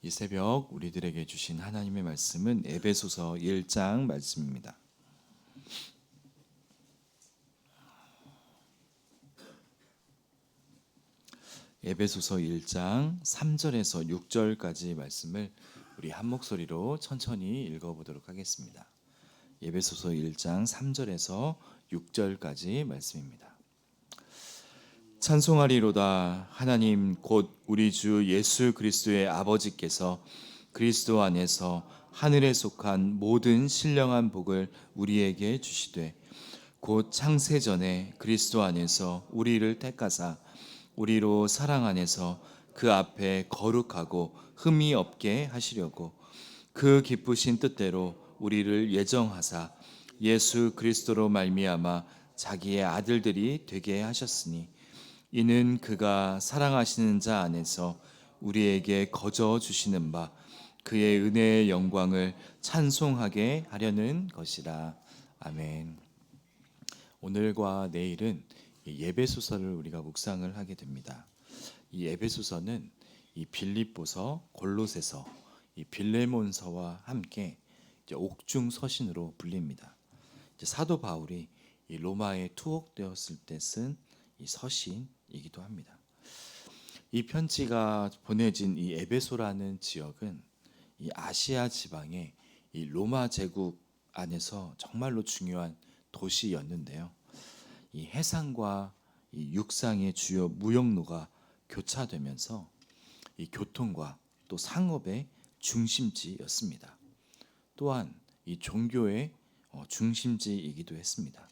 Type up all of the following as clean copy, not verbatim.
이 새벽 우리들에게 주신 하나님의 말씀은 에베소서 1장 말씀입니다. 에베소서 1장 3절에서 6절까지 말씀을 우리 한 목소리로 천천히 읽어보도록 하겠습니다. 에베소서 1장 3절에서 6절까지 말씀입니다. 찬송하리로다. 하나님 곧 우리 주 예수 그리스도의 아버지께서 그리스도 안에서 하늘에 속한 모든 신령한 복을 우리에게 주시되 곧 창세 전에 그리스도 안에서 우리를 택하사 우리로 사랑 안에서 그 앞에 거룩하고 흠이 없게 하시려고 그 기쁘신 뜻대로 우리를 예정하사 예수 그리스도로 말미암아 자기의 아들들이 되게 하셨으니 이는 그가 사랑하시는 자 안에서 우리에게 거저 주시는 바 그의 은혜의 영광을 찬송하게 하려는 것이라. 아멘. 오늘과 내일은 예배소서를 우리가 묵상을 하게 됩니다. 이 예배소서는 이 빌립보서, 골로새서, 이 빌레몬서와 함께 이제 옥중 서신으로 불립니다. 이제 사도 바울이 이 로마에 투옥되었을 때 쓴 이 서신이기도 합니다. 이 편지가 보내진 이 에베소라는 지역은 이 아시아 지방의 이 로마 제국 안에서 정말로 중요한 도시였는데요. 이 해상과 이 육상의 주요 무역로가 교차되면서 이 교통과 또 상업의 중심지였습니다. 또한 이 종교의 중심지이기도 했습니다.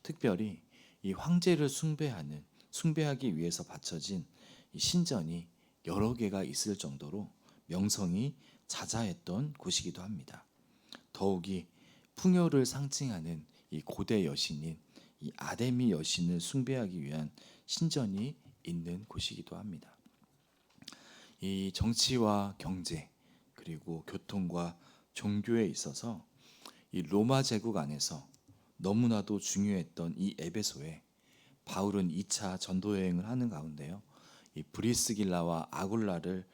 특별히 이 황제를 숭배하기 위해서 바쳐진 이 신전이 여러 개가 있을 정도로 명성이 자자했던 곳이기도 합니다. 더욱이 풍요를 상징하는 이 고대 여신인 이 아데미 여신을 숭배하기 위한 신전이 있는 곳이기도 합니다. 이 정치와 경제 그리고 교통과 종교에 있어서 이 로마 제국 안에서 너무나도 중요했던 이 에베소에 바울은 2차 전도 여행을 하는 가운데요. 이 브리스길라와 아굴라를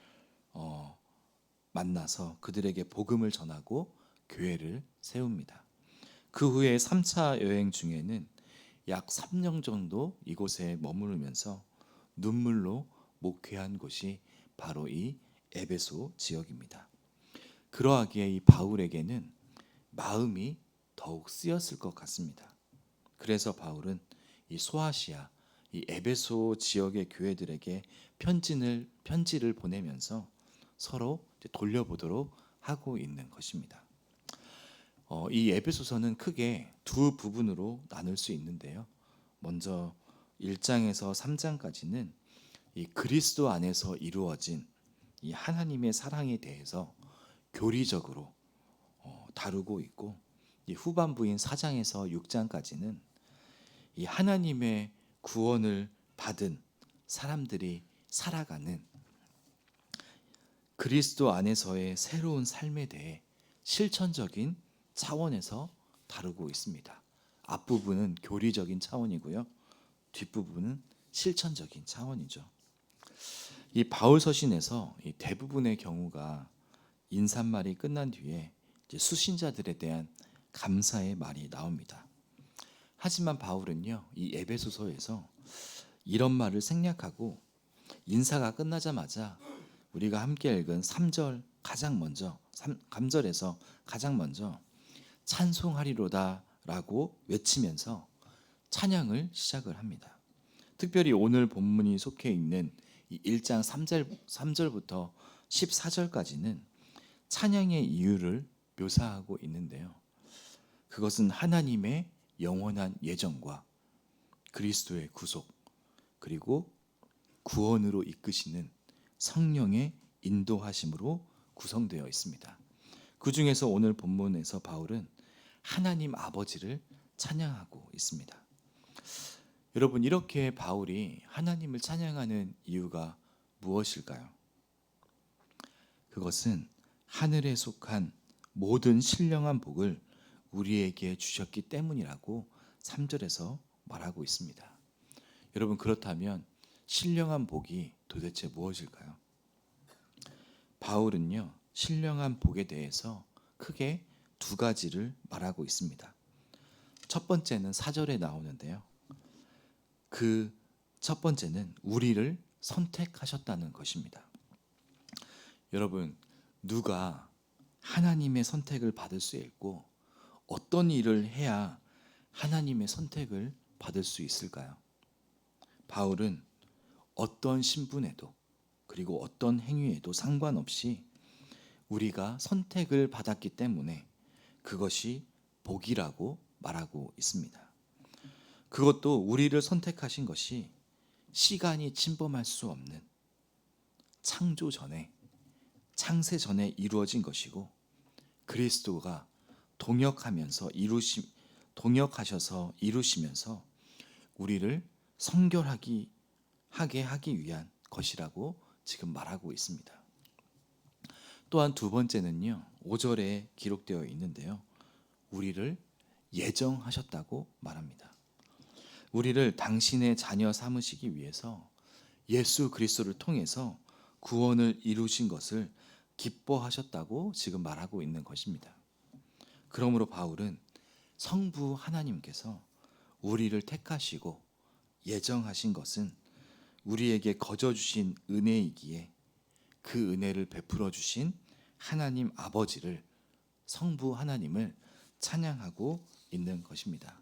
만나서 그들에게 복음을 전하고 교회를 세웁니다. 그 후에 3차 여행 중에는 약 3년 정도 이곳에 머무르면서 눈물로 목회한 곳이 바로 이 에베소 지역입니다. 그러하기에 이 바울에게는 마음이 더욱 쓰였을 것 같습니다. 그래서 바울은 이 소아시아, 이 에베소 지역의 교회들에게 편지를 보내면서 서로 돌려보도록 하고 있는 것입니다. 이 에베소서는 크게 두 부분으로 나눌 수 있는데요. 먼저 1장에서 3장까지는 이 그리스도 안에서 이루어진 이 하나님의 사랑에 대해서 교리적으로 다루고 있고, 이 후반부인 4장에서 6장까지는 이 하나님의 구원을 받은 사람들이 살아가는 그리스도 안에서의 새로운 삶에 대해 실천적인 차원에서 다루고 있습니다. 앞부분은 교리적인 차원이고요. 뒷부분은 실천적인 차원이죠. 이 바울 서신에서 이 대부분의 경우가 인사말이 끝난 뒤에 이제 수신자들에 대한 감사의 말이 나옵니다. 하지만 바울은요, 이 에베소서에서 이런 말을 생략하고 인사가 끝나자마자 우리가 함께 읽은 3절에서 가장 먼저 찬송하리로다라고 외치면서 찬양을 시작을 합니다. 특별히 오늘 본문이 속해 있는 이 1장 3절부터 14절까지는 찬양의 이유를 묘사하고 있는데요. 그것은 하나님의 영원한 예정과 그리스도의 구속 그리고 구원으로 이끄시는 성령의 인도하심으로 구성되어 있습니다. 그 중에서 오늘 본문에서 바울은 하나님 아버지를 찬양하고 있습니다. 여러분, 이렇게 바울이 하나님을 찬양하는 이유가 무엇일까요? 그것은 하늘에 속한 모든 신령한 복을 우리에게 주셨기 때문이라고 3절에서 말하고 있습니다. 여러분, 그렇다면 신령한 복이 도대체 무엇일까요? 바울은요, 신령한 복에 대해서 크게 두 가지를 말하고 있습니다. 첫 번째는 4절에 나오는데요. 그 첫 번째는 우리를 선택하셨다는 것입니다. 여러분, 누가 하나님의 선택을 받을 수 있고 어떤 일을 해야 하나님의 선택을 받을 수 있을까요? 바울은 어떤 신분에도 그리고 어떤 행위에도 상관없이 우리가 선택을 받았기 때문에 그것이 복이라고 말하고 있습니다. 그것도 우리를 선택하신 것이 시간이 침범할 수 없는 창조 전에, 창세 전에 이루어진 것이고 그리스도가 동역하셔서 이루시면서 우리를 성결하게 하기 위한 것이라고 지금 말하고 있습니다. 또한 두 번째는요, 5절에 기록되어 있는데요. 우리를 예정하셨다고 말합니다. 우리를 당신의 자녀 삼으시기 위해서 예수 그리스도를 통해서 구원을 이루신 것을 기뻐하셨다고 지금 말하고 있는 것입니다. 그러므로 바울은 성부 하나님께서 우리를 택하시고 예정하신 것은 우리에게 거저 주신 은혜이기에 그 은혜를 베풀어 주신 하나님 아버지를, 성부 하나님을 찬양하고 있는 것입니다.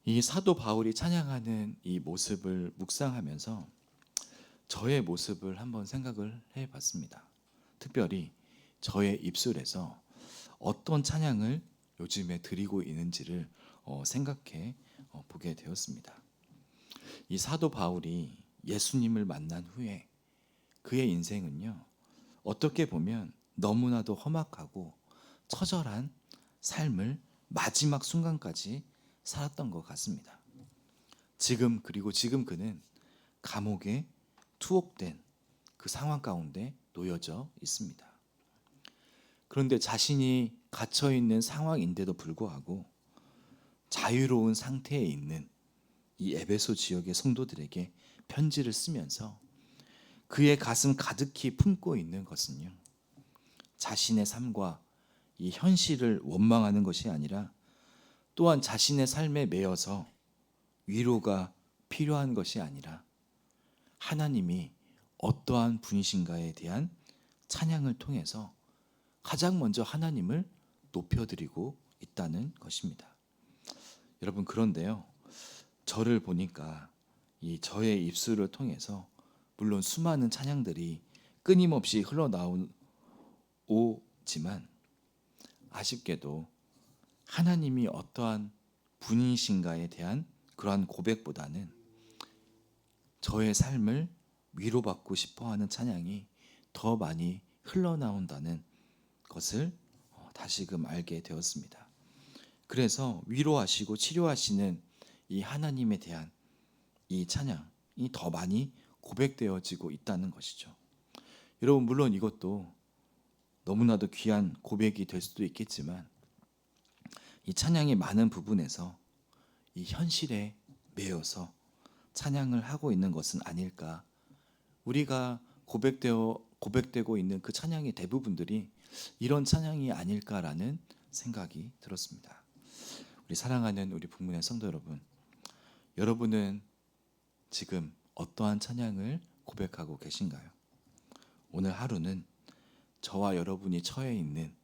이 사도 바울이 찬양하는 이 모습을 묵상하면서 저의 모습을 한번 생각을 해봤습니다. 특별히 저의 입술에서 어떤 찬양을 요즘에 드리고 있는지를 생각해 보게 되었습니다. 이 사도 바울이 예수님을 만난 후에 그의 인생은요, 어떻게 보면 너무나도 험악하고 처절한 삶을 마지막 순간까지 살았던 것 같습니다. 지금 그는 감옥에 투옥된 그 상황 가운데 놓여져 있습니다. 그런데 자신이 갇혀 있는 상황인데도 불구하고 자유로운 상태에 있는 이 에베소 지역의 성도들에게 편지를 쓰면서 그의 가슴 가득히 품고 있는 것은요, 자신의 삶과 이 현실을 원망하는 것이 아니라 또한 자신의 삶에 매여서 위로가 필요한 것이 아니라 하나님이 어떠한 분이신가에 대한 찬양을 통해서 가장 먼저 하나님을 높여드리고 있다는 것입니다. 여러분, 그런데요, 저를 보니까 이 저의 입술을 통해서 물론 수많은 찬양들이 끊임없이 흘러나오지만 아쉽게도 하나님이 어떠한 분이신가에 대한 그러한 고백보다는 저의 삶을 위로받고 싶어하는 찬양이 더 많이 흘러나온다는 것을 다시금 알게 되었습니다. 그래서 위로하시고 치료하시는 이 하나님에 대한 이 찬양이 더 많이 고백되어지고 있다는 것이죠. 여러분, 물론 이것도 너무나도 귀한 고백이 될 수도 있겠지만 이 찬양의 많은 부분에서 이 현실에 매여서 찬양을 하고 있는 것은 아닐까. 우리가 고백되고 있는 그 찬양의 대부분들이 이런 찬양이 아닐까라는 생각이 들었습니다. 우리 사랑하는 우리 북문의 성도 여러분, 여러분은 지금 어떠한 찬양을 고백하고 계신가요? 오늘 하루는 저와 여러분이 처해 있는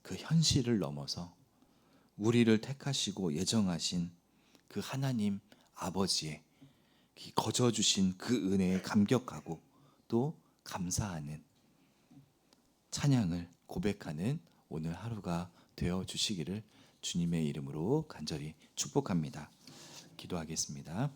그 현실을 넘어서 우리를 택하시고 예정하신 그 하나님 아버지의 거저 주신 그 은혜에 감격하고 또 감사하는 찬양을 고백하는 오늘 하루가 되어 주시기를 주님의 이름으로 간절히 축복합니다. 기도하겠습니다.